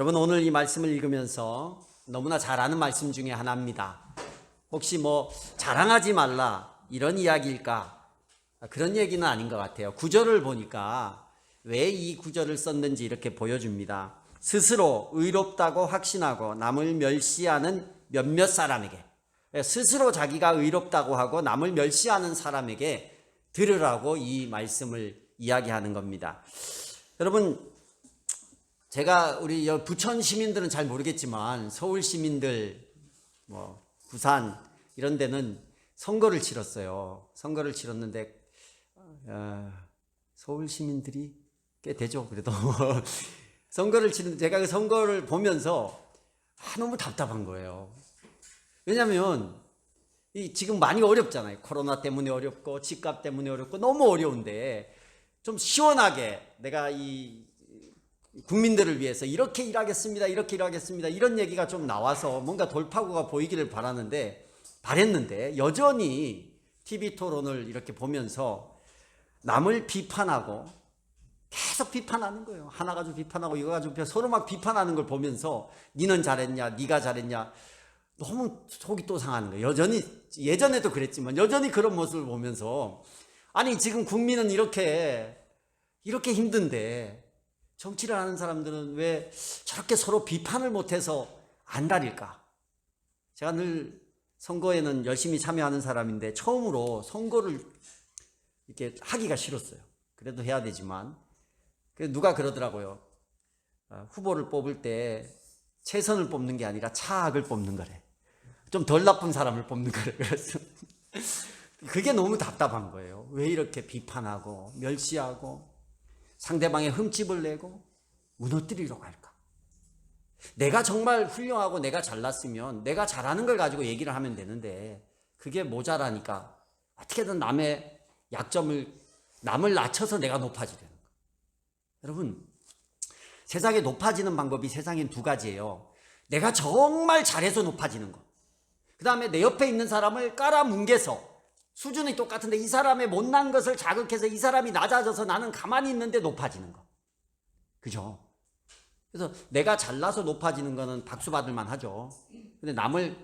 여러분, 오늘 이 말씀을 읽으면서 너무나 잘 아는 말씀 중에 하나입니다. 혹시 자랑하지 말라 이런 이야기일까? 그런 얘기는 아닌 것 같아요. 구절을 보니까 왜 이 구절을 썼는지 이렇게 보여줍니다. 스스로 의롭다고 확신하고 남을 멸시하는 몇몇 사람에게, 스스로 자기가 의롭다고 하고 남을 멸시하는 사람에게 들으라고 이 말씀을 이야기하는 겁니다. 여러분, 제가 우리 부천 시민들은 잘 모르겠지만 서울 시민들, 부산 이런 데는 선거를 치렀어요. 선거를 치렀는데 서울 시민들이 꽤 되죠. 그래도 선거를 치는데 제가 그 선거를 보면서 너무 답답한 거예요. 왜냐하면 지금 많이 어렵잖아요. 코로나 때문에 어렵고 집값 때문에 어렵고 너무 어려운데 좀 시원하게 내가 이 국민들을 위해서 이렇게 일하겠습니다, 이렇게 일하겠습니다, 이런 얘기가 좀 나와서 뭔가 돌파구가 보이기를 바랬는데 여전히 TV 토론을 이렇게 보면서 남을 비판하고 계속 비판하는 거예요. 하나 가지고 비판하고 이거 가지고 서로 막 비판하는 걸 보면서 니는 잘했냐, 니가 잘했냐, 너무 속이 또 상하는 거예요. 여전히, 예전에도 그랬지만 여전히 그런 모습을 보면서 아니 지금 국민은 이렇게 힘든데 정치를 하는 사람들은 왜 저렇게 서로 비판을 못해서 안달일까? 제가 늘 선거에는 열심히 참여하는 사람인데 처음으로 선거를 이렇게 하기가 싫었어요. 그래도 해야 되지만 누가 그러더라고요. 후보를 뽑을 때 최선을 뽑는 게 아니라 차악을 뽑는 거래. 좀 덜 나쁜 사람을 뽑는 거래. 그래서 그게 너무 답답한 거예요. 왜 이렇게 비판하고 멸시하고 상대방의 흠집을 내고 무너뜨리려고 할까? 내가 정말 훌륭하고 내가 잘났으면 내가 잘하는 걸 가지고 얘기를 하면 되는데 그게 모자라니까 어떻게든 남의 약점을 남을 낮춰서 내가 높아지려는 거. 여러분, 세상에 높아지는 방법이 세상엔 두 가지예요. 내가 정말 잘해서 높아지는 거. 그 다음에 내 옆에 있는 사람을 깔아뭉개서 수준이 똑같은데 이 사람의 못난 것을 자극해서 이 사람이 낮아져서 나는 가만히 있는데 높아지는 거. 그죠? 그래서 내가 잘나서 높아지는 거는 박수 받을 만하죠. 근데 남을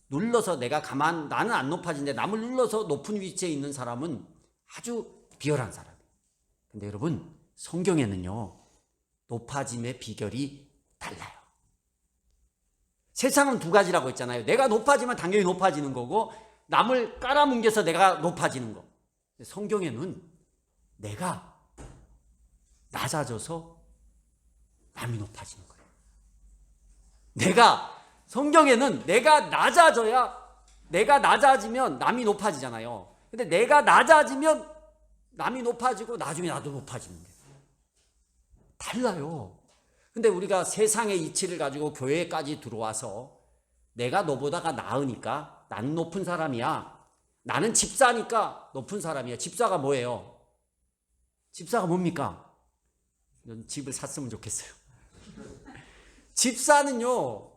눌러서 나는 안 높아지는데 남을 눌러서 높은 위치에 있는 사람은 아주 비열한 사람이에요. 근데 여러분, 성경에는요, 높아짐의 비결이 달라요. 세상은 두 가지라고 했잖아요. 내가 높아지면 당연히 높아지는 거고 남을 깔아뭉개서 내가 높아지는 거. 성경에는 내가 낮아져서 남이 높아지는 거예요. 성경에는 내가 낮아지면 남이 높아지잖아요. 근데 내가 낮아지면 남이 높아지고 나중에 나도 높아지는 거예요. 달라요. 근데 우리가 세상의 이치를 가지고 교회까지 들어와서 내가 너보다가 나으니까 나는 높은 사람이야. 나는 집사니까 높은 사람이야. 집사가 뭐예요? 집사가 뭡니까? 집을 샀으면 좋겠어요. 집사는요,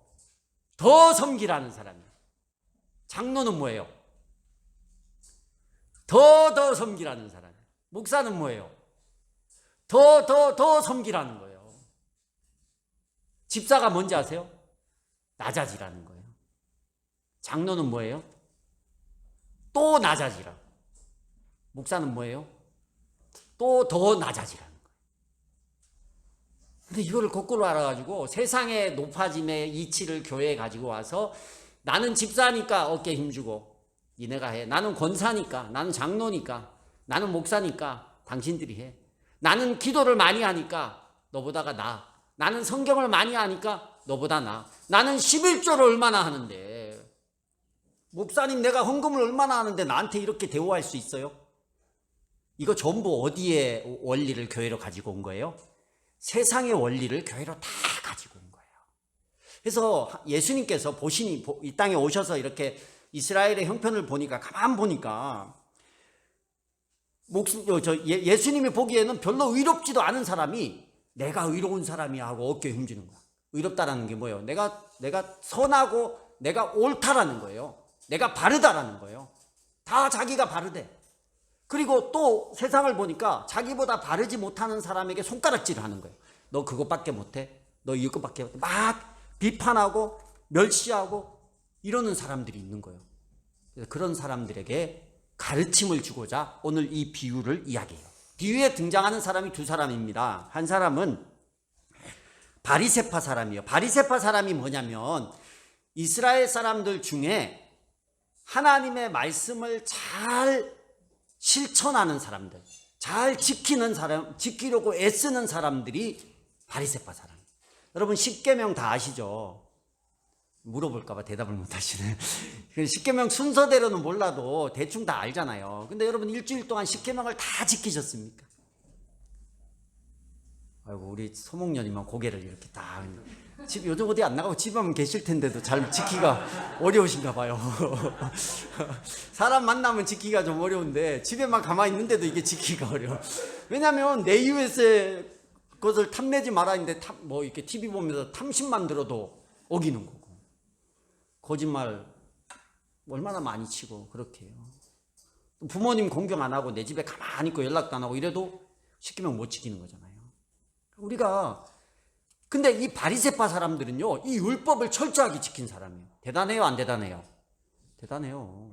더 섬기라는 사람이에요. 장로는 뭐예요? 더 섬기라는 사람이에요. 목사는 뭐예요? 더 섬기라는 거예요. 집사가 뭔지 아세요? 낮아지라는 거예요. 장로는 뭐예요? 또 낮아지라. 목사는 뭐예요? 또 더 낮아지라는 거예요. 근데 이거를 거꾸로 알아가지고 세상의 높아짐의 이치를 교회에 가지고 와서 나는 집사니까 어깨에 힘주고 니네가 해. 나는 권사니까, 나는 장로니까, 나는 목사니까 당신들이 해. 나는 기도를 많이 하니까 너보다가 나. 나는 성경을 많이 하니까 너보다 나. 나는 11조를 얼마나 하는데 목사님 내가 헌금을 얼마나 하는데 나한테 이렇게 대우할 수 있어요? 이거 전부 어디에 원리를 교회로 가지고 온 거예요? 세상의 원리를 교회로 다 가지고 온 거예요. 그래서 예수님께서 이 땅에 오셔서 이렇게 이스라엘의 형편을 보니까 가만 보니까 예수님이 보기에는 별로 의롭지도 않은 사람이 내가 의로운 사람이야 하고 어깨에 힘주는 거야. 의롭다라는 게 뭐예요? 내가 선하고 내가 옳다라는 거예요. 내가 바르다라는 거예요. 다 자기가 바르대. 그리고 또 세상을 보니까 자기보다 바르지 못하는 사람에게 손가락질을 하는 거예요. 너 그것밖에 못해? 너 이것밖에 막 비판하고 멸시하고 이러는 사람들이 있는 거예요. 그래서 그런 사람들에게 가르침을 주고자 오늘 이 비유를 이야기해요. 비유에 등장하는 사람이 두 사람입니다. 한 사람은 바리새파 사람이에요. 바리새파 사람이 뭐냐면 이스라엘 사람들 중에 하나님의 말씀을 잘 실천하는 사람들, 잘 지키는 사람, 지키려고 애쓰는 사람들이 바리새파 사람. 여러분 십계명 다 아시죠? 물어볼까 봐 대답을 못 하시네. 십계명 순서대로는 몰라도 대충 다 알잖아요. 근데 여러분 일주일 동안 십계명을 다 지키셨습니까? 아이고 우리 소목녀님은 고개를 이렇게 딱 집 요즘 어디 안 나가고 집에만 계실 텐데도 잘 지키기가 어려우신가 봐요. 사람 만나면 지키기가 좀 어려운데 집에만 가만히 있는데도 이게 지키기가 어려워. 왜냐하면 내 이웃의 것을 탐내지 말아 했는데 뭐 이렇게 TV 보면서 탐심만 들어도 어기는 거고, 거짓말 얼마나 많이 치고 그렇게 해요. 부모님 공경 안 하고 내 집에 가만히 있고 연락도 안 하고 이래도 십계명 못 지키는 거잖아요. 우리가 근데 이 바리새파 사람들은요, 이 율법을 철저하게 지킨 사람이에요. 대단해요, 안 대단해요? 대단해요.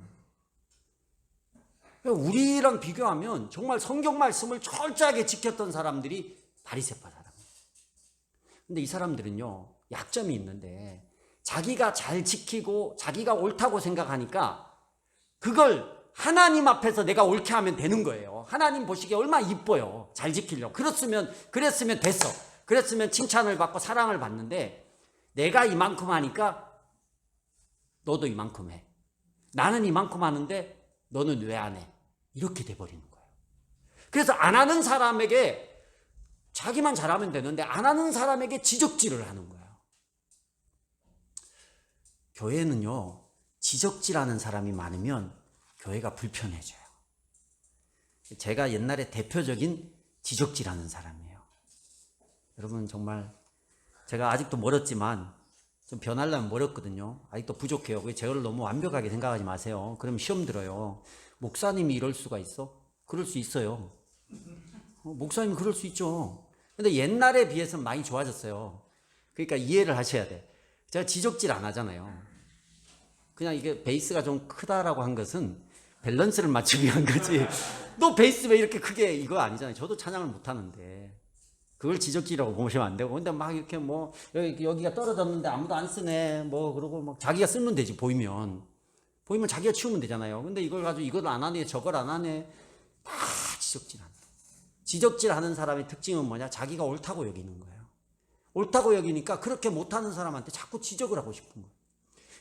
우리랑 비교하면 정말 성경 말씀을 철저하게 지켰던 사람들이 바리새파 사람이에요. 근데 이 사람들은요, 약점이 있는데 자기가 잘 지키고 자기가 옳다고 생각하니까 그걸 하나님 앞에서 내가 옳게 하면 되는 거예요. 하나님 보시기에 얼마나 이뻐요. 잘 지키려고. 그랬으면 됐어. 그랬으면 칭찬을 받고 사랑을 받는데 내가 이만큼 하니까 너도 이만큼 해. 나는 이만큼 하는데 너는 왜 안 해? 이렇게 돼버리는 거예요. 그래서 안 하는 사람에게 자기만 잘하면 되는데 안 하는 사람에게 지적질을 하는 거예요. 교회는요, 지적질하는 사람이 많으면 교회가 불편해져요. 제가 옛날에 대표적인 지적질하는 사람이에요. 여러분 정말 제가 아직도 멀었지만 좀 변하려면 멀었거든요. 아직도 부족해요. 저를 너무 완벽하게 생각하지 마세요. 그럼 시험 들어요. 목사님이 이럴 수가 있어? 그럴 수 있어요. 목사님 그럴 수 있죠. 근데 옛날에 비해서는 많이 좋아졌어요. 그러니까 이해를 하셔야 돼. 제가 지적질 안 하잖아요. 그냥 이게 베이스가 좀 크다라고 한 것은 밸런스를 맞추기 위한 거지. 너 베이스 왜 이렇게 크게, 이거 아니잖아요. 저도 찬양을 못 하는데 그걸 지적질이라고 보시면 안 되고. 근데 막 이렇게 뭐 여기가 떨어졌는데 아무도 안 쓰네 뭐 그러고 막 자기가 쓰면 되지. 보이면 자기가 치우면 되잖아요. 근데 이걸 가지고 이걸 안 하네 저걸 안 하네, 다 지적질한다. 지적질하는 사람의 특징은 뭐냐? 자기가 옳다고 여기는 거예요. 옳다고 여기니까 그렇게 못하는 사람한테 자꾸 지적을 하고 싶은 거예요.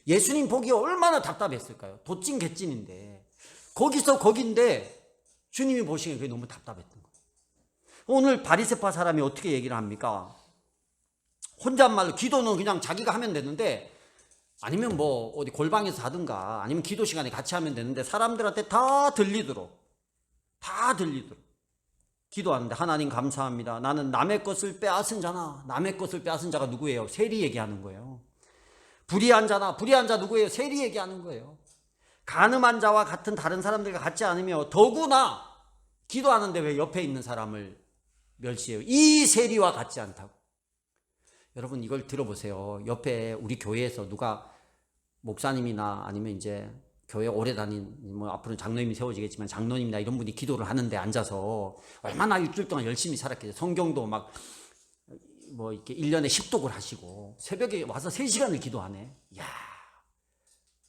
예수님 보기에 얼마나 답답했을까요? 도찐 개찐인데 거기서 거긴데 주님이 보시기에 그게 너무 답답했던 거예요. 오늘 바리새파 사람이 어떻게 얘기를 합니까? 혼잣말로 기도는 그냥 자기가 하면 되는데, 아니면 뭐 어디 골방에서 하든가 아니면 기도 시간에 같이 하면 되는데 사람들한테 다 들리도록 기도하는데, 하나님 감사합니다. 나는 남의 것을 빼앗은 자나. 남의 것을 빼앗은 자가 누구예요? 세리 얘기하는 거예요. 불의한 자나. 불의한 자 누구예요? 세리 얘기하는 거예요. 간음한 자와 같은 다른 사람들과 같지 않으며 더구나 기도하는데 왜 옆에 있는 사람을 멸시해요? 이 세리와 같지 않다고. 여러분 이걸 들어보세요. 옆에 우리 교회에서 누가 목사님이나 아니면 이제 교회 오래 다닌, 뭐 앞으로는 장로님이 세워지겠지만 장로님이나 이런 분이 기도를 하는데 앉아서 얼마나 일주일 동안 열심히 살았겠어요. 성경도 막 뭐 이렇게 1년에 10독을 하시고 새벽에 와서 3시간을 기도하네. 이야,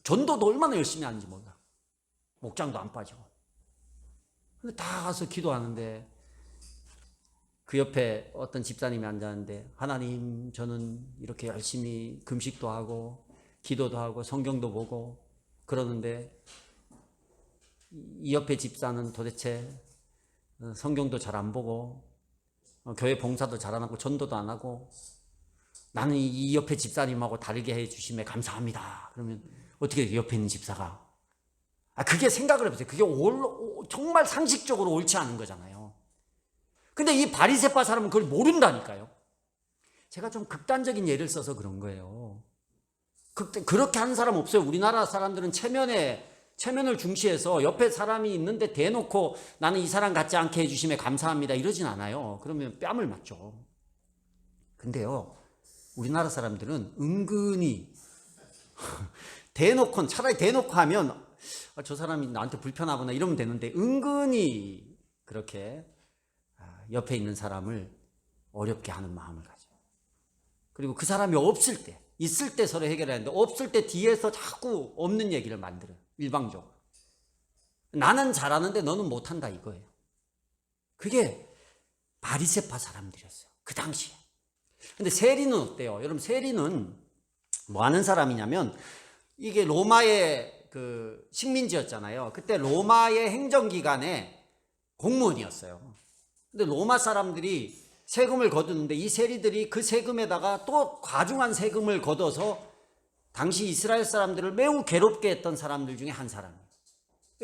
전도도 얼마나 열심히 하는지 몰라. 목장도 안 빠지고. 근데 다 가서 기도하는데 그 옆에 어떤 집사님이 앉았는데, 하나님 저는 이렇게 열심히 금식도 하고 기도도 하고 성경도 보고 그러는데 이 옆에 집사는 도대체 성경도 잘 안 보고 교회 봉사도 잘 안 하고 전도도 안 하고, 나는 이 옆에 집사님하고 다르게 해주심에 감사합니다. 그러면 어떻게 옆에 있는 집사가, 그게 생각을 해보세요. 그게 정말 상식적으로 옳지 않은 거잖아요. 근데 이 바리새파 사람은 그걸 모른다니까요. 제가 좀 극단적인 예를 써서 그런 거예요. 그렇게 하는 사람 없어요. 우리나라 사람들은 체면을 중시해서 옆에 사람이 있는데 대놓고 나는 이 사람 같지 않게 해주심에 감사합니다 이러진 않아요. 그러면 뺨을 맞죠. 근데요, 우리나라 사람들은 은근히 대놓고, 차라리 대놓고 하면 저 사람이 나한테 불편하구나 이러면 되는데, 은근히 그렇게 옆에 있는 사람을 어렵게 하는 마음을 가져요. 그리고 그 사람이 없을 때, 있을 때 서로 해결하는데, 없을 때 뒤에서 자꾸 없는 얘기를 만들어요. 일방적으로. 나는 잘하는데 너는 못한다 이거예요. 그게 바리새파 사람들이었어요, 그 당시에. 근데 세리는 어때요? 여러분, 세리는 뭐 하는 사람이냐면, 이게 로마의 그 식민지였잖아요. 그때 로마의 행정기관의 공무원이었어요. 근데 로마 사람들이 세금을 거두는데, 이 세리들이 그 세금에다가 또 과중한 세금을 걷어서 당시 이스라엘 사람들을 매우 괴롭게 했던 사람들 중에 한 사람이에요.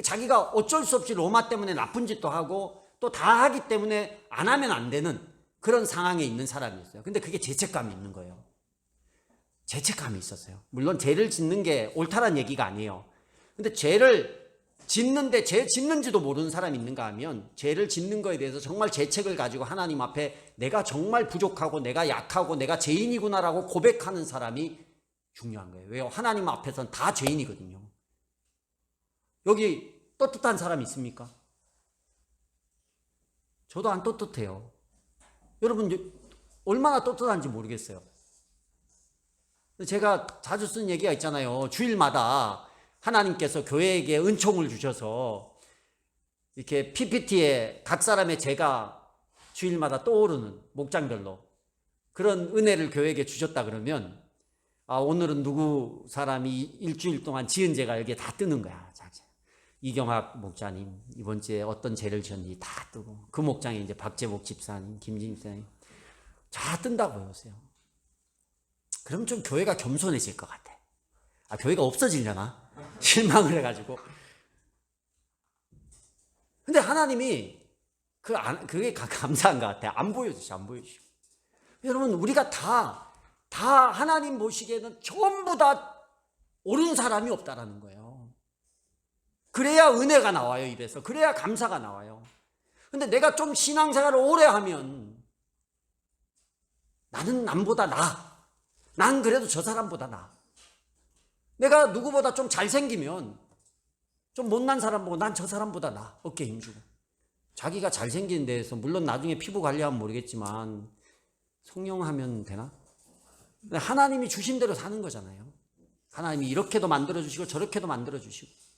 자기가 어쩔 수 없이 로마 때문에 나쁜 짓도 하고 또 다 하기 때문에 안 하면 안 되는 그런 상황에 있는 사람이었어요. 근데 그게 죄책감이 있는 거예요. 죄책감이 있었어요. 물론 죄를 짓는 게 옳다란 얘기가 아니에요. 근데 죄를 짓는데 죄 짓는지도 모르는 사람이 있는가 하면, 죄를 짓는 거에 대해서 정말 죄책을 가지고 하나님 앞에 내가 정말 부족하고 내가 약하고 내가 죄인이구나라고 고백하는 사람이 중요한 거예요. 왜요? 하나님 앞에서는 다 죄인이거든요. 여기 떳떳한 사람 있습니까? 저도 안 떳떳해요. 여러분, 얼마나 떳떳한지 모르겠어요. 제가 자주 쓰는 얘기가 있잖아요. 주일마다 하나님께서 교회에게 은총을 주셔서 이렇게 PPT에 각 사람의 죄가 주일마다 떠오르는, 목장별로 그런 은혜를 교회에게 주셨다 그러면, 오늘은 누구 사람이 일주일 동안 지은 죄가 여기에 다 뜨는 거야. 이경학 목자님 이번 주에 어떤 죄를 지었는지 다 뜨고, 그 목장에 이제 박재복 집사님, 김진 집사님 다 뜬다고요. 보세요. 그럼 좀 교회가 겸손해질 것 같아. 교회가 없어지려나? 실망을 해가지고. 근데 하나님이 그게 감사한 것 같아. 안 보여주시고, 안 보여주시고. 여러분, 우리가 다 하나님 보시기에는 전부 다 옳은 사람이 없다라는 거예요. 그래야 은혜가 나와요, 입에서. 그래야 감사가 나와요. 근데 내가 좀 신앙생활을 오래 하면, 나는 남보다 나아. 난 그래도 저 사람보다 나아. 내가 누구보다 좀 잘생기면, 좀 못난 사람 보고 난 저 사람보다 나아. 어깨 힘주고. 자기가 잘생긴 데에서, 물론 나중에 피부 관리하면 모르겠지만, 성령하면 되나? 하나님이 주신 대로 사는 거잖아요. 하나님이 이렇게도 만들어주시고 저렇게도 만들어주시고.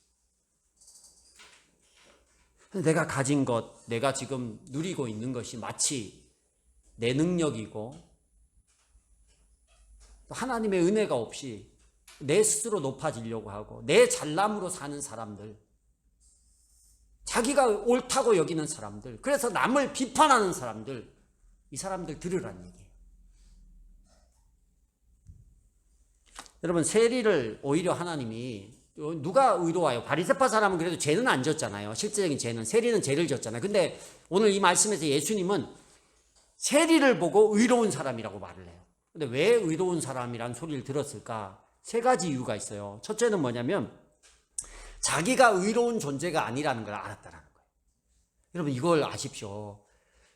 내가 가진 것, 내가 지금 누리고 있는 것이 마치 내 능력이고, 하나님의 은혜가 없이 내 스스로 높아지려고 하고 내 잘남으로 사는 사람들, 자기가 옳다고 여기는 사람들, 그래서 남을 비판하는 사람들, 이 사람들 들으라는 얘기예요. 여러분, 세리를 오히려 하나님이, 누가 의로워요? 바리새파 사람은 그래도 죄는 안 졌잖아요. 실제적인 죄는. 세리는 죄를 졌잖아요. 근데 오늘 이 말씀에서 예수님은 세리를 보고 의로운 사람이라고 말을 해요. 근데 왜 의로운 사람이란 소리를 들었을까? 세 가지 이유가 있어요. 첫째는 뭐냐면, 자기가 의로운 존재가 아니라는 걸 알았다라는 거예요. 여러분, 이걸 아십시오.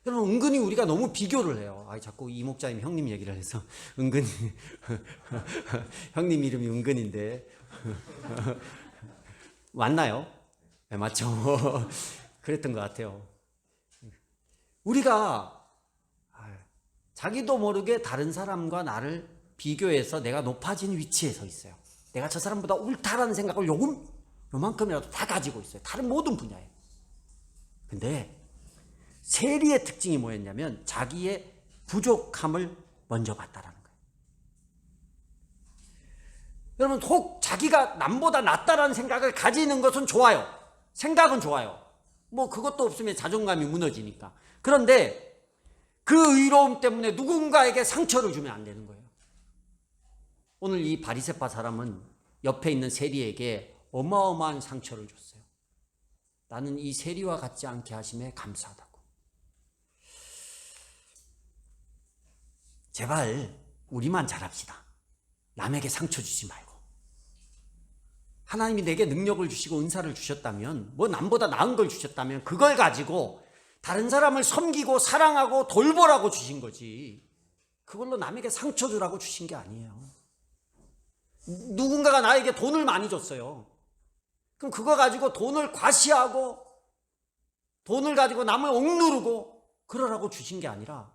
여러분, 은근히 우리가 너무 비교를 해요. 자꾸 이 목사님 형님 얘기를 해서 은근히 형님 이름이 은근인데 맞나요? 네, 맞죠. 그랬던 것 같아요. 우리가 자기도 모르게 다른 사람과 나를 비교해서 내가 높아진 위치에 서 있어요. 내가 저 사람보다 옳다라는 생각을 요만큼이라도 다 가지고 있어요. 다른 모든 분야에. 근데 세리의 특징이 뭐였냐면, 자기의 부족함을 먼저 봤다라는 거예요. 여러분, 혹 자기가 남보다 낫다라는 생각을 가지는 것은 좋아요. 생각은 좋아요. 뭐 그것도 없으면 자존감이 무너지니까. 그런데 그 의로움 때문에 누군가에게 상처를 주면 안 되는 거예요. 오늘 이 바리새파 사람은 옆에 있는 세리에게 어마어마한 상처를 줬어요. 나는 이 세리와 같지 않게 하심에 감사하다고. 제발 우리만 잘합시다. 남에게 상처 주지 말고. 하나님이 내게 능력을 주시고 은사를 주셨다면, 뭐 남보다 나은 걸 주셨다면 그걸 가지고 다른 사람을 섬기고 사랑하고 돌보라고 주신 거지. 그걸로 남에게 상처 주라고 주신 게 아니에요. 누군가가 나에게 돈을 많이 줬어요. 그럼 그거 가지고 돈을 과시하고 돈을 가지고 남을 억누르고 그러라고 주신 게 아니라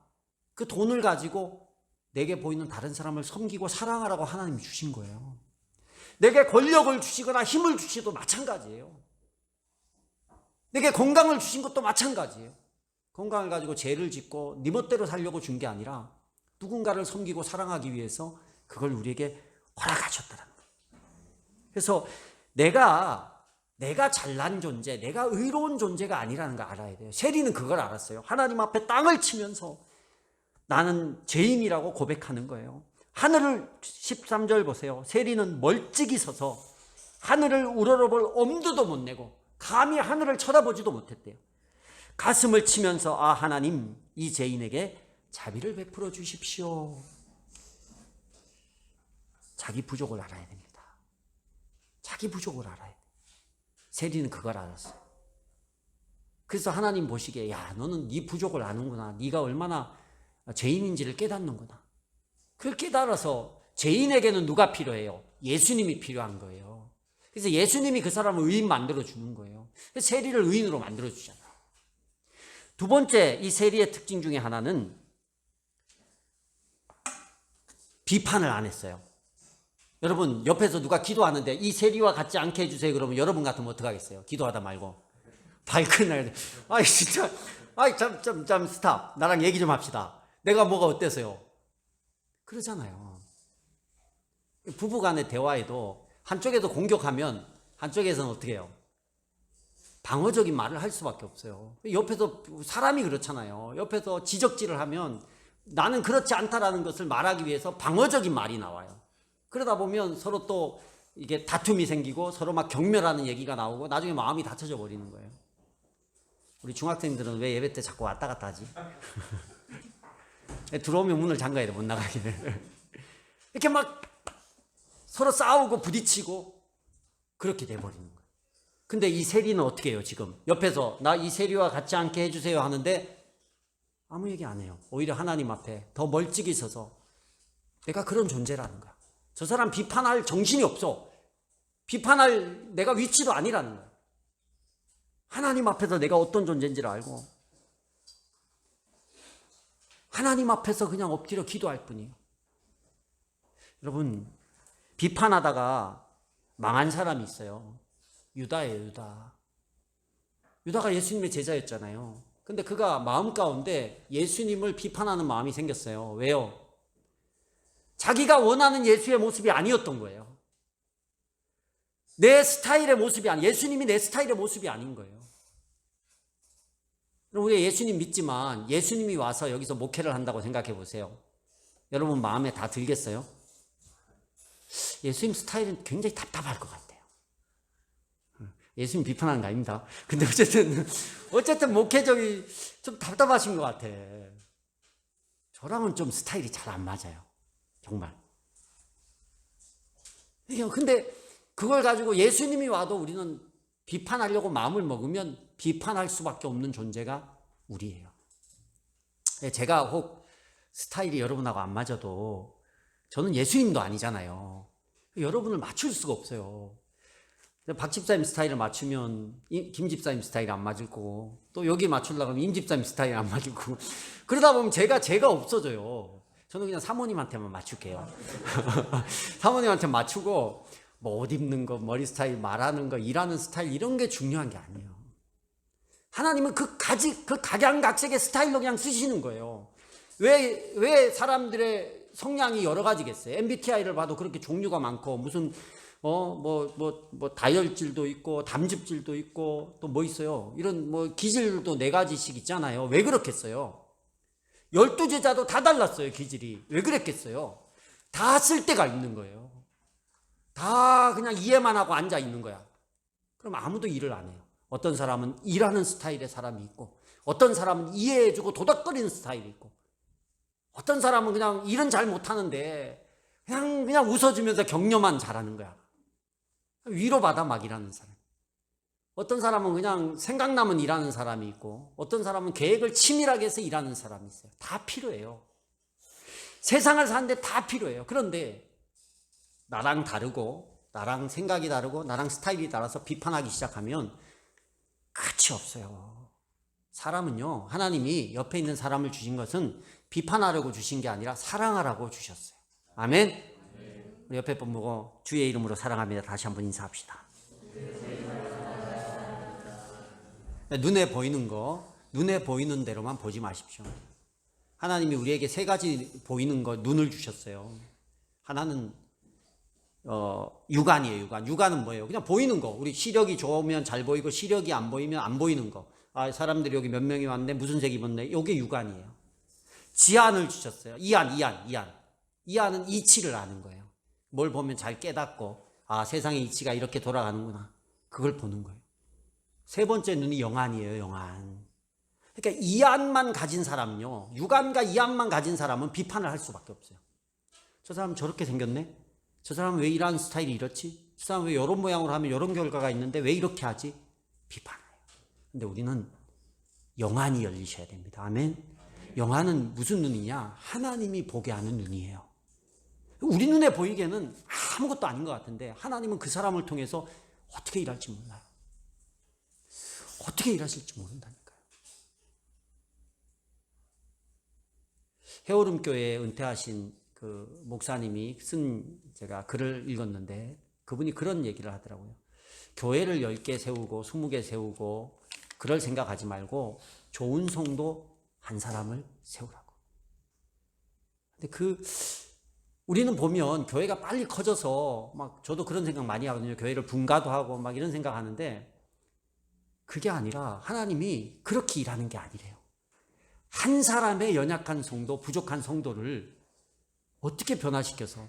그 돈을 가지고 내게 보이는 다른 사람을 섬기고 사랑하라고 하나님이 주신 거예요. 내게 권력을 주시거나 힘을 주시도 마찬가지예요. 내게 건강을 주신 것도 마찬가지예요. 건강을 가지고 죄를 짓고 네 멋대로 살려고 준 게 아니라 누군가를 섬기고 사랑하기 위해서 그걸 우리에게 허락하셨다는 거예요. 그래서 내가 잘난 존재, 내가 의로운 존재가 아니라는 걸 알아야 돼요. 세리는 그걸 알았어요. 하나님 앞에 땅을 치면서 나는 죄인이라고 고백하는 거예요. 하늘을 13절 보세요. 세리는 멀찍이 서서 하늘을 우러러볼 엄두도 못 내고 감히 하늘을 쳐다보지도 못했대요. 가슴을 치면서 아 하나님 이 죄인에게 자비를 베풀어 주십시오. 자기 부족을 알아야 됩니다. 자기 부족을 알아야 돼요. 세리는 그걸 알았어요. 그래서 하나님 보시기에 야 너는 네 부족을 아는구나. 네가 얼마나 죄인인지를 깨닫는구나. 그걸 깨달아서 죄인에게는 누가 필요해요? 예수님이 필요한 거예요. 그래서 예수님이 그 사람을 의인 만들어주는 거예요. 세리를 의인으로 만들어주잖아요. 두 번째 이 세리의 특징 중에 하나는 비판을 안 했어요. 여러분 옆에서 누가 기도하는데 이 세리와 같지 않게 해주세요 그러면 여러분 같으면 어떡하겠어요? 기도하다 말고 발끈해야 아이 진짜 아이 참 스탑 나랑 얘기 좀 합시다. 내가 뭐가 어때서요? 그러잖아요. 부부 간의 대화에도 한쪽에도 공격하면 한쪽에서는 어떻게 해요? 방어적인 말을 할 수밖에 없어요. 옆에서 사람이 그렇잖아요. 옆에서 지적질을 하면 나는 그렇지 않다라는 것을 말하기 위해서 방어적인 말이 나와요. 그러다 보면 서로 또 이게 다툼이 생기고 서로 막 경멸하는 얘기가 나오고 나중에 마음이 다쳐져 버리는 거예요. 우리 중학생들은 왜 예배 때 자꾸 왔다 갔다 하지? 들어오면 문을 잠가야 돼, 못 나가게. 이렇게 막 서로 싸우고 부딪히고 그렇게 돼버리는 거예요. 근데 이 세리는 어떻게 해요, 지금? 옆에서 나 이 세리와 같지 않게 해주세요 하는데 아무 얘기 안 해요. 오히려 하나님 앞에 더 멀찍이 서서 내가 그런 존재라는 거야. 저 사람 비판할 정신이 없어. 비판할 내가 위치도 아니라는 거야. 하나님 앞에서 내가 어떤 존재인지를 알고 하나님 앞에서 그냥 엎드려 기도할 뿐이에요. 여러분 비판하다가 망한 사람이 있어요. 유다예요, 유다. 유다가 예수님의 제자였잖아요. 근데 그가 마음 가운데 예수님을 비판하는 마음이 생겼어요. 왜요? 자기가 원하는 예수의 모습이 아니었던 거예요. 내 스타일의 모습이 예수님이 내 스타일의 모습이 아닌 거예요. 우리가 예수님 믿지만 예수님이 와서 여기서 목회를 한다고 생각해 보세요. 여러분 마음에 다 들겠어요? 예수님 스타일은 굉장히 답답할 것 같아요. 예수님 비판하는 거 아닙니다. 근데 어쨌든 목회적이 좀 답답하신 것 같아. 저랑은 좀 스타일이 잘 안 맞아요. 정말. 근데 그걸 가지고 예수님이 와도 우리는 비판하려고 마음을 먹으면 비판할 수밖에 없는 존재가 우리예요. 제가 혹 스타일이 여러분하고 안 맞아도 저는 예수님도 아니잖아요. 여러분을 맞출 수가 없어요. 박 집사님 스타일을 맞추면 김 집사님 스타일이 안 맞을 거고 또 여기 맞추려고 하면 임 집사님 스타일이 안 맞을 거고 그러다 보면 제가 없어져요. 저는 그냥 사모님한테만 맞출게요. 사모님한테 맞추고 뭐 옷 입는 거, 머리 스타일, 말하는 거, 일하는 스타일 이런 게 중요한 게 아니에요. 하나님은 그 각양각색의 스타일로 그냥 쓰시는 거예요. 왜 사람들의 성향이 여러 가지겠어요? MBTI를 봐도 그렇게 종류가 많고 무슨 다혈질도 있고 담즙질도 있고 또 뭐 있어요? 이런 기질도 4가지씩 있잖아요. 왜 그렇겠어요? 12제자도 다 달랐어요, 기질이. 왜 그랬겠어요? 다 쓸 데가 있는 거예요. 다 그냥 이해만 하고 앉아 있는 거야. 그럼 아무도 일을 안 해요. 어떤 사람은 일하는 스타일의 사람이 있고 어떤 사람은 이해해주고 도닥거리는 스타일이 있고 어떤 사람은 그냥 일은 잘 못하는데 그냥 웃어주면서 격려만 잘하는 거야. 위로받아 막 일하는 사람. 어떤 사람은 그냥 생각나면 일하는 사람이 있고 어떤 사람은 계획을 치밀하게 해서 일하는 사람이 있어요. 다 필요해요. 세상을 사는데 다 필요해요. 그런데 나랑 다르고 나랑 생각이 다르고 나랑 스타일이 달라서 비판하기 시작하면 끝이 없어요. 사람은요, 하나님이 옆에 있는 사람을 주신 것은 비판하려고 주신 게 아니라 사랑하라고 주셨어요. 아멘. 우리 옆에 분 보고 주의 이름으로 사랑합니다. 다시 한번 인사합시다. 눈에 보이는 거, 눈에 보이는 대로만 보지 마십시오. 하나님이 우리에게 세 가지 보이는 거, 눈을 주셨어요. 하나는 육안이에요. 육안은 뭐예요? 그냥 보이는 거. 우리 시력이 좋으면 잘 보이고 시력이 안 보이면 안 보이는 거. 아, 사람들이 여기 몇 명이 왔는데 무슨 색 입었네. 이게 육안이에요. 지안을 주셨어요. 이안은 이치를 아는 거예요. 뭘 보면 잘 깨닫고, 아, 세상의 이치가 이렇게 돌아가는구나. 그걸 보는 거예요. 세 번째 눈이 영안이에요. 영안. 그러니까 이안만 가진 사람은요, 육안과 이안만 가진 사람은 비판을 할 수밖에 없어요. 저 사람 저렇게 생겼네? 저 사람은 왜 이런 스타일이 이렇지? 저 사람은 왜 이런 모양으로 하면 이런 결과가 있는데 왜 이렇게 하지? 비판해요. 근데 우리는 영안이 열리셔야 됩니다. 아멘. 영안은 무슨 눈이냐? 하나님이 보게 하는 눈이에요. 우리 눈에 보이기에는 아무것도 아닌 것 같은데 하나님은 그 사람을 통해서 어떻게 일할지 몰라요. 어떻게 일하실지 모른다니까요. 해오름교회에 은퇴하신 그 목사님이 쓴 제가 글을 읽었는데 그분이 그런 얘기를 하더라고요. 교회를 10개 세우고 20개 세우고 그럴 생각하지 말고 좋은 성도 한 사람을 세우라고. 근데 우리는 보면 교회가 빨리 커져서 막 저도 그런 생각 많이 하거든요. 교회를 분가도 하고 막 이런 생각 하는데 그게 아니라 하나님이 그렇게 일하는 게 아니래요. 한 사람의 연약한 성도, 부족한 성도를 어떻게 변화시켜서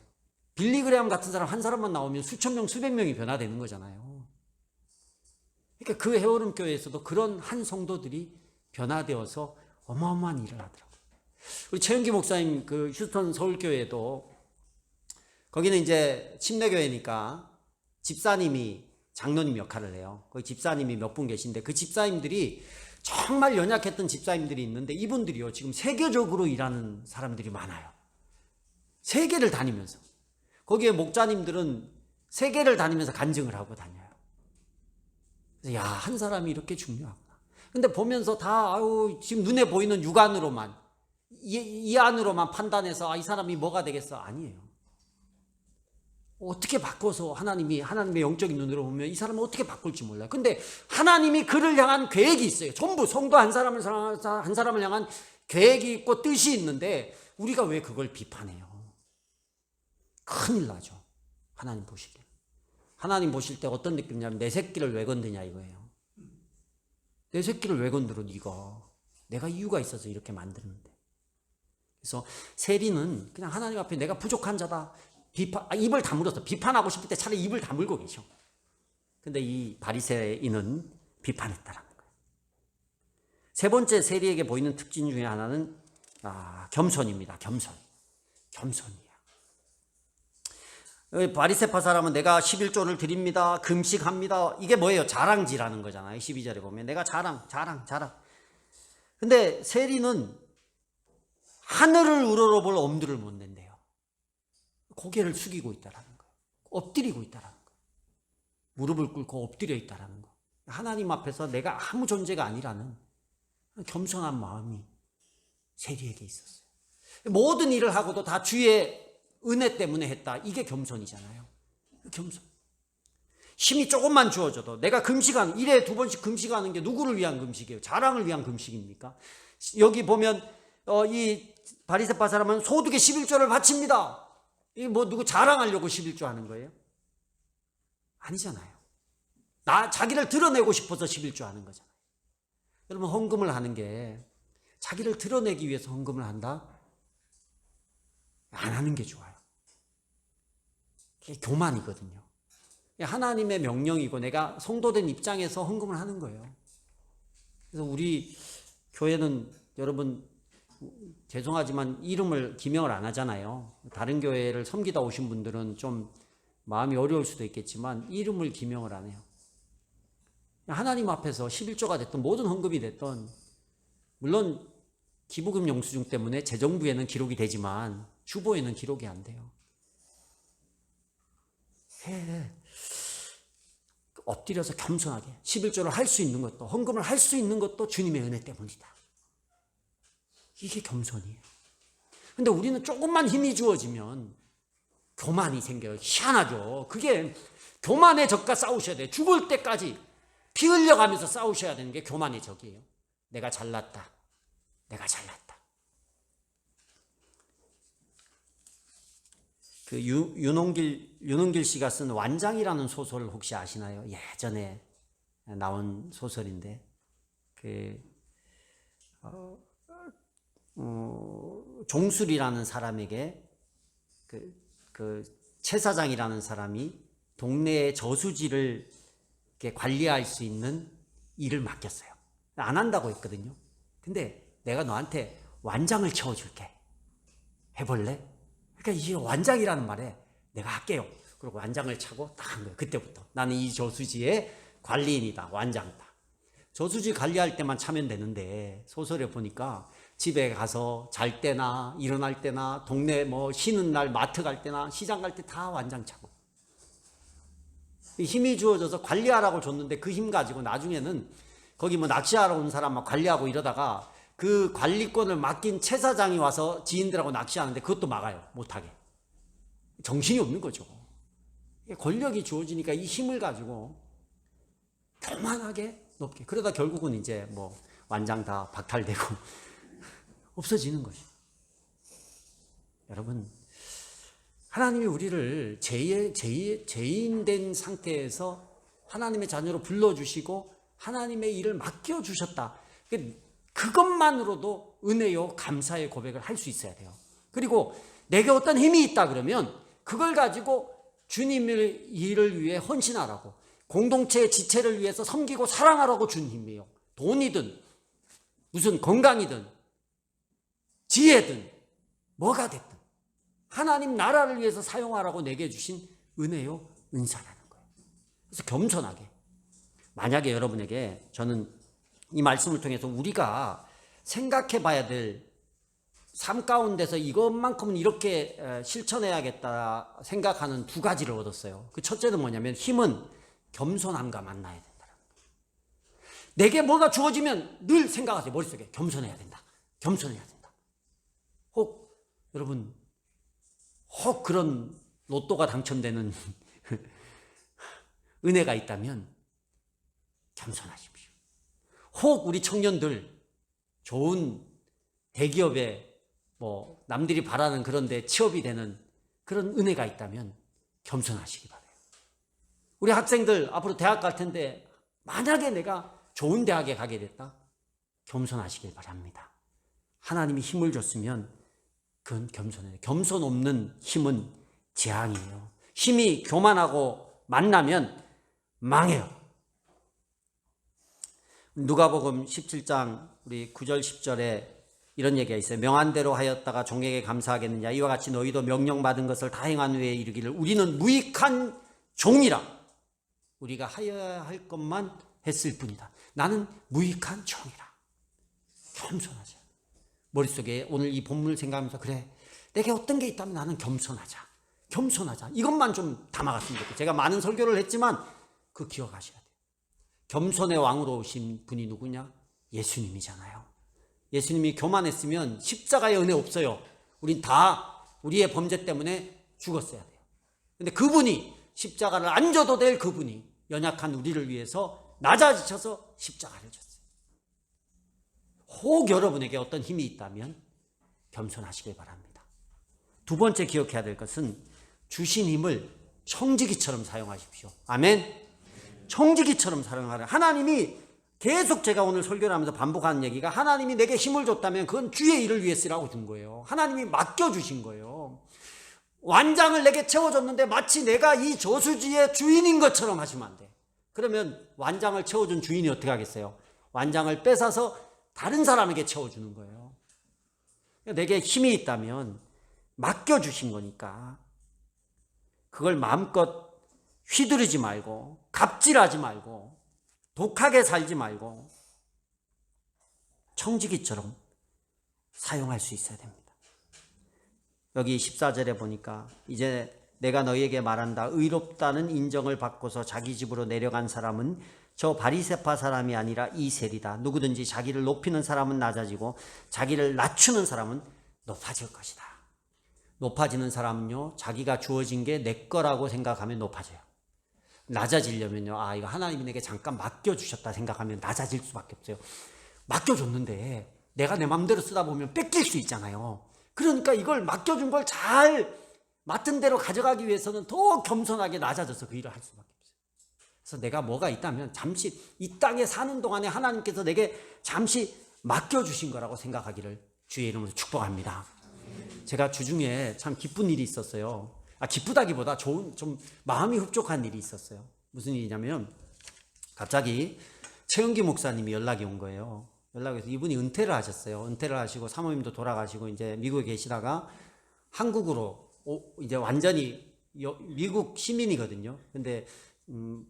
빌리그레암 같은 사람 한 사람만 나오면 수천 명, 수백 명이 변화되는 거잖아요. 그러니까 그 해오름 교회에서도 그런 한 성도들이 변화되어서 어마어마한 일을 하더라고요. 우리 최영기 목사님 그 휴스턴 서울교회도 거기는 이제 침례교회니까 집사님이 장로님 역할을 해요. 거기 집사님이 몇 분 계신데 그 집사님들이 정말 연약했던 집사님들이 있는데 이분들이요 지금 세계적으로 일하는 사람들이 많아요. 세계를 다니면서 거기에 목자님들은 세계를 다니면서 간증을 하고 다녀요. 그래서 야, 한 사람이 이렇게 중요하구나. 근데 보면서 다 지금 눈에 보이는 육안으로만 이 안으로만 판단해서 이 사람이 뭐가 되겠어? 아니에요. 어떻게 바꿔서 하나님의 영적인 눈으로 보면 이 사람을 어떻게 바꿀지 몰라요. 근데 하나님이 그를 향한 계획이 있어요. 전부 성도 한 사람을 향한 계획이 있고 뜻이 있는데 우리가 왜 그걸 비판해요? 큰일 나죠. 하나님 보실 때. 하나님 보실 때 어떤 느낌이냐면 내 새끼를 왜 건드냐 이거예요. 내 새끼를 왜 건드려 네가. 내가 이유가 있어서 이렇게 만드는데. 그래서 세리는 그냥 하나님 앞에 내가 부족한 자다. 입을 다물어서 비판하고 싶을 때 차라리 입을 다물고 계셔. 근데 이 바리새인은 비판했다라는 거예요. 세 번째 세리에게 보이는 특징 중에 하나는 겸손입니다. 겸손이야. 바리새파 사람은 내가 11조를 드립니다. 금식합니다. 이게 뭐예요? 자랑질하는 거잖아요. 12절에 보면 내가 자랑. 근데 세리는 하늘을 우러러볼 엄두를 못 낸대요. 고개를 숙이고 있다라는 거예요. 엎드리고 있다라는 거예요. 무릎을 꿇고 엎드려 있다라는 거예요. 하나님 앞에서 내가 아무 존재가 아니라는 겸손한 마음이 세리에게 있었어요. 모든 일을 하고도 다 주의 은혜 때문에 했다. 이게 겸손이잖아요. 겸손. 힘이 조금만 주어져도 내가 금식하는 1회에 2번씩 금식하는 게 누구를 위한 금식이에요? 자랑을 위한 금식입니까? 여기 보면 이 바리새파 사람은 소득의 11조를 바칩니다. 이 누구 자랑하려고 11조 하는 거예요? 아니잖아요. 자기를 드러내고 싶어서 11조 하는 거잖아요. 여러분 헌금을 하는 게 자기를 드러내기 위해서 헌금을 한다? 안 하는 게 좋아요. 그게 교만이거든요. 하나님의 명령이고 내가 성도된 입장에서 헌금을 하는 거예요. 그래서 우리 교회는 여러분 죄송하지만 이름을 기명을 안 하잖아요. 다른 교회를 섬기다 오신 분들은 좀 마음이 어려울 수도 있겠지만 이름을 기명을 안 해요. 하나님 앞에서 11조가 됐든 모든 헌금이 됐든 물론 기부금 영수증 때문에 재정부에는 기록이 되지만 주보에는 기록이 안 돼요. 엎드려서 겸손하게 11조를 할 수 있는 것도, 헌금을 할 수 있는 것도 주님의 은혜 때문이다. 이게 겸손이에요. 근데 우리는 조금만 힘이 주어지면 교만이 생겨요. 희한하죠. 그게 교만의 적과 싸우셔야 돼요. 죽을 때까지 피 흘려가면서 싸우셔야 되는 게 교만의 적이에요. 내가 잘났다. 내가 잘났다. 그 윤홍길 씨가 쓴 완장이라는 소설 혹시 아시나요? 예전에 나온 소설인데 종술이라는 사람에게 그 채사장이라는 사람이 동네의 저수지를 이렇게 관리할 수 있는 일을 맡겼어요. 안 한다고 했거든요. 근데 내가 너한테 완장을 채워줄게. 해볼래? 그러니까 이 완장이라는 말에 내가 할게요. 그리고 완장을 차고 딱 한 거예요. 그때부터 나는 이 저수지의 관리인이다. 완장이다. 저수지 관리할 때만 차면 되는데 소설에 보니까 집에 가서 잘 때나 일어날 때나 동네 뭐 쉬는 날 마트 갈 때나 시장 갈 때 다 완장 차고 힘이 주어져서 관리하라고 줬는데 그 힘 가지고 나중에는 거기 뭐 낚시하러 온 사람 막 관리하고 이러다가 그 관리권을 맡긴 채사장이 와서 지인들하고 낚시하는데 그것도 막아요. 못하게. 정신이 없는 거죠. 권력이 주어지니까 이 힘을 가지고 교만하게 높게. 그러다 결국은 이제 뭐 완장 다 박탈되고 없어지는 거죠. 여러분, 하나님이 우리를 죄인된 상태에서 하나님의 자녀로 불러주시고 하나님의 일을 맡겨주셨다. 그것만으로도 은혜요 감사의 고백을 할 수 있어야 돼요. 그리고 내게 어떤 힘이 있다 그러면 그걸 가지고 주님의 일을 위해 헌신하라고, 공동체의 지체를 위해서 섬기고 사랑하라고 준 힘이에요. 돈이든 무슨 건강이든 지혜든 뭐가 됐든 하나님 나라를 위해서 사용하라고 내게 주신 은혜요 은사라는 거예요. 그래서 겸손하게, 만약에 여러분에게 저는 이 말씀을 통해서 우리가 생각해 봐야 될 삶 가운데서 이것만큼은 이렇게 실천해야겠다 생각하는 두 가지를 얻었어요. 그 첫째는 뭐냐면 힘은 겸손함과 만나야 된다는 거예요. 내게 뭐가 주어지면 늘 생각하세요. 머릿속에 겸손해야 된다. 겸손해야 된다. 여러분 그런 로또가 당첨되는 은혜가 있다면 겸손하십시오. 혹 우리 청년들 좋은 대기업에 뭐 남들이 바라는 그런 데 취업이 되는 그런 은혜가 있다면 겸손하시기 바라요. 우리 학생들 앞으로 대학 갈 텐데 만약에 내가 좋은 대학에 가게 됐다, 겸손하시길 바랍니다. 하나님이 힘을 줬으면 그건 겸손해요. 겸손 없는 힘은 재앙이에요. 힘이 교만하고 만나면 망해요. 누가복음 17장 우리 9절 10절에 이런 얘기가 있어요. 명한대로 하였다가 종에게 감사하겠느냐. 이와 같이 너희도 명령받은 것을 다 행한 후에 이르기를 우리는 무익한 종이라. 우리가 하여야 할 것만 했을 뿐이다. 나는 무익한 종이라. 겸손하자. 머릿속에 오늘 이 본문을 생각하면서 그래, 내게 어떤 게 있다면 나는 겸손하자. 이것만 좀 담아갔으면 좋겠어요. 제가 많은 설교를 했지만 그거 기억하셔야 돼요. 겸손의 왕으로 오신 분이 누구냐? 예수님이잖아요. 예수님이 교만했으면 십자가의 은혜 없어요. 우린 다 우리의 범죄 때문에 죽었어야 돼요. 근데 그분이 십자가를 안 져도 될 그분이 연약한 우리를 위해서 낮아지셔서 십자가를 졌어요. 혹 여러분에게 어떤 힘이 있다면 겸손하시길 바랍니다. 두 번째 기억해야 될 것은 주신 힘을 청지기처럼 사용하십시오. 아멘. 청지기처럼 사용하라. 하나님이 계속 제가 오늘 설교를 하면서 반복하는 얘기가 하나님이 내게 힘을 줬다면 그건 주의 일을 위해 쓰라고 준 거예요. 하나님이 맡겨주신 거예요. 완장을 내게 채워줬는데 마치 내가 이 저수지의 주인인 것처럼 하시면 안 돼. 그러면 완장을 채워준 주인이 어떻게 하겠어요? 완장을 뺏어서 다른 사람에게 채워주는 거예요. 내게 힘이 있다면 맡겨주신 거니까 그걸 마음껏 휘두르지 말고 갑질하지 말고 독하게 살지 말고 청지기처럼 사용할 수 있어야 됩니다. 여기 14절에 보니까 이제 내가 너희에게 말한다. 의롭다는 인정을 받고서 자기 집으로 내려간 사람은 저 바리새파 사람이 아니라 이셀이다. 누구든지 자기를 높이는 사람은 낮아지고 자기를 낮추는 사람은 높아질 것이다. 높아지는 사람은요, 자기가 주어진 게 내 거라고 생각하면 높아져요. 낮아지려면요, 아, 이거 하나님이 내게 잠깐 맡겨주셨다 생각하면 낮아질 수밖에 없어요. 맡겨줬는데 내가 내 마음대로 쓰다 보면 뺏길 수 있잖아요. 그러니까 이걸 맡겨준 걸 잘 맡은 대로 가져가기 위해서는 더 겸손하게 낮아져서 그 일을 할 수밖에 없어요. 그래서 내가 뭐가 있다면 잠시 이 땅에 사는 동안에 하나님께서 내게 잠시 맡겨주신 거라고 생각하기를 주의 이름으로 축복합니다. 제가 주중에 참 기쁜 일이 있었어요. 기쁘다기보다 좀 마음이 흡족한 일이 있었어요. 무슨 일이냐면 갑자기 최은기 목사님이 연락이 온 거예요. 연락해서 이분이 은퇴를 하셨어요. 은퇴를 하시고 사모님도 돌아가시고 이제 미국에 계시다가 한국으로 이제 완전히 미국 시민이거든요. 근데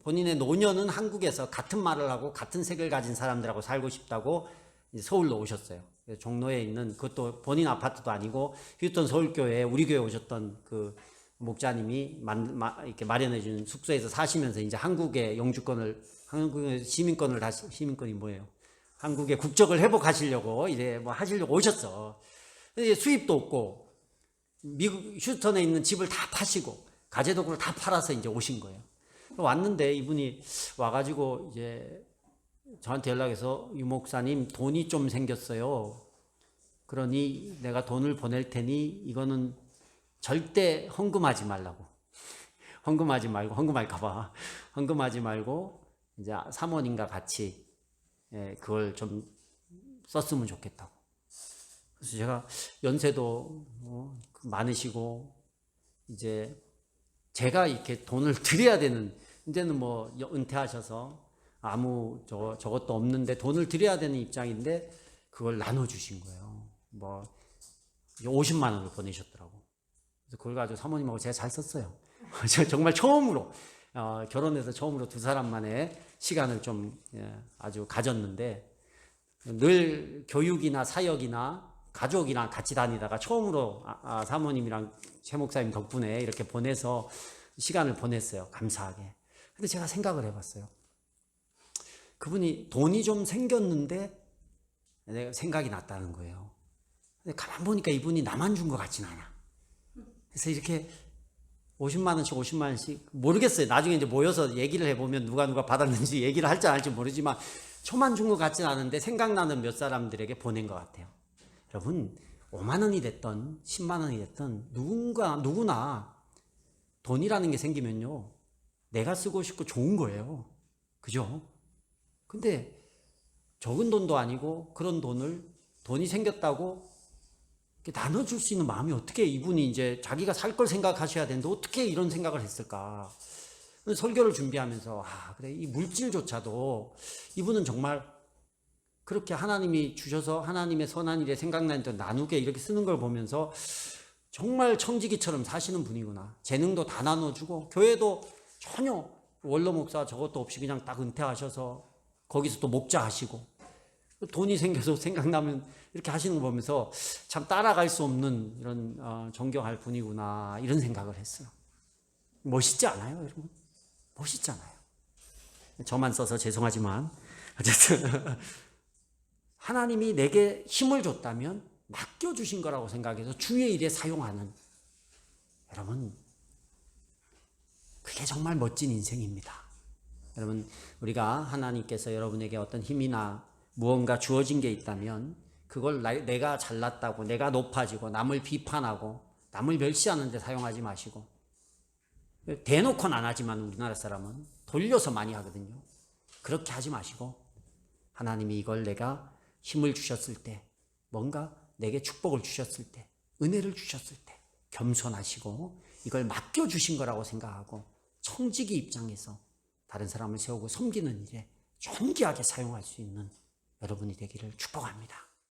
본인의 노년은 한국에서 같은 말을 하고 같은 색을 가진 사람들하고 살고 싶다고 이제 서울로 오셨어요. 종로에 있는 그것도 본인 아파트도 아니고 휴스턴 서울교회에 우리 교회 오셨던 그 목자님이 이렇게 마련해 준 숙소에서 사시면서 이제 한국의 영주권을 한국의 시민권이 뭐예요? 한국의 국적을 회복하시려고 이제 뭐 하시려고 오셨어. 근데 수입도 없고 미국 휴스턴에 있는 집을 다 파시고 가재도구를 다 팔아서 이제 오신 거예요. 왔는데 이분이 와가지고 이제 저한테 연락해서 유 목사님 돈이 좀 생겼어요. 그러니 내가 돈을 보낼 테니 이거는 절대 헌금하지 말라고. 헌금하지 말고 헌금할까봐 헌금하지 말고 이제 사모님과 같이 그걸 좀 썼으면 좋겠다고. 그래서 제가 연세도 많으시고 이제 제가 이렇게 돈을 드려야 되는 이제는 뭐 은퇴하셔서 아무 저것도 없는데 돈을 드려야 되는 입장인데 그걸 나눠주신 거예요. 뭐 50만 원을 보내셨더라고. 그래서 그걸 가지고 사모님하고 제가 잘 썼어요. 정말 처음으로 결혼해서 처음으로 두 사람 만에 시간을 좀 아주 가졌는데 늘 교육이나 사역이나 가족이랑 같이 다니다가 처음으로 사모님이랑 최 목사님 덕분에 이렇게 보내서 시간을 보냈어요. 감사하게. 근데 제가 생각을 해봤어요. 그분이 돈이 좀 생겼는데 내가 생각이 났다는 거예요. 근데 가만 보니까 이분이 나만 준 것 같진 않아. 그래서 이렇게 50만 원씩 모르겠어요. 나중에 이제 모여서 얘기를 해보면 누가 받았는지 얘기를 할지 안 할지 모르지만 초만 준 것 같진 않은데 생각나는 몇 사람들에게 보낸 것 같아요. 여러분 5만 원이 됐던 10만 원이 됐던 누구나 돈이라는 게 생기면요 내가 쓰고 싶고 좋은 거예요. 그죠? 근데 적은 돈도 아니고 그런 돈이 생겼다고 이렇게 나눠줄 수 있는 마음이 어떻게 이분이 이제 자기가 살 걸 생각하셔야 되는데 어떻게 이런 생각을 했을까? 설교를 준비하면서 그래 이 물질조차도 이분은 정말 그렇게 하나님이 주셔서 하나님의 선한 일에 생각나는 데 나누게 이렇게 쓰는 걸 보면서 정말 청지기처럼 사시는 분이구나. 재능도 다 나눠주고 교회도 전혀 원로 목사 저것도 없이 그냥 딱 은퇴하셔서 거기서 또 목자 하시고 돈이 생겨서 생각나면 이렇게 하시는 거 보면서 참 따라갈 수 없는 이런 존경할 분이구나 이런 생각을 했어요. 멋있지 않아요, 여러분? 멋있잖아요. 저만 써서 죄송하지만 어쨌든 하나님이 내게 힘을 줬다면 맡겨주신 거라고 생각해서 주의 일에 사용하는 여러분 그게 정말 멋진 인생입니다. 여러분 우리가 하나님께서 여러분에게 어떤 힘이나 무언가 주어진 게 있다면 그걸 내가 잘났다고 내가 높아지고 남을 비판하고 남을 멸시하는 데 사용하지 마시고 대놓고는 안 하지만 우리나라 사람은 돌려서 많이 하거든요. 그렇게 하지 마시고 하나님이 이걸 내가 힘을 주셨을 때 뭔가 내게 축복을 주셨을 때 은혜를 주셨을 때 겸손하시고 이걸 맡겨주신 거라고 생각하고 청지기 입장에서 다른 사람을 세우고 섬기는 일에 존귀하게 사용할 수 있는 여러분이 되기를 축복합니다.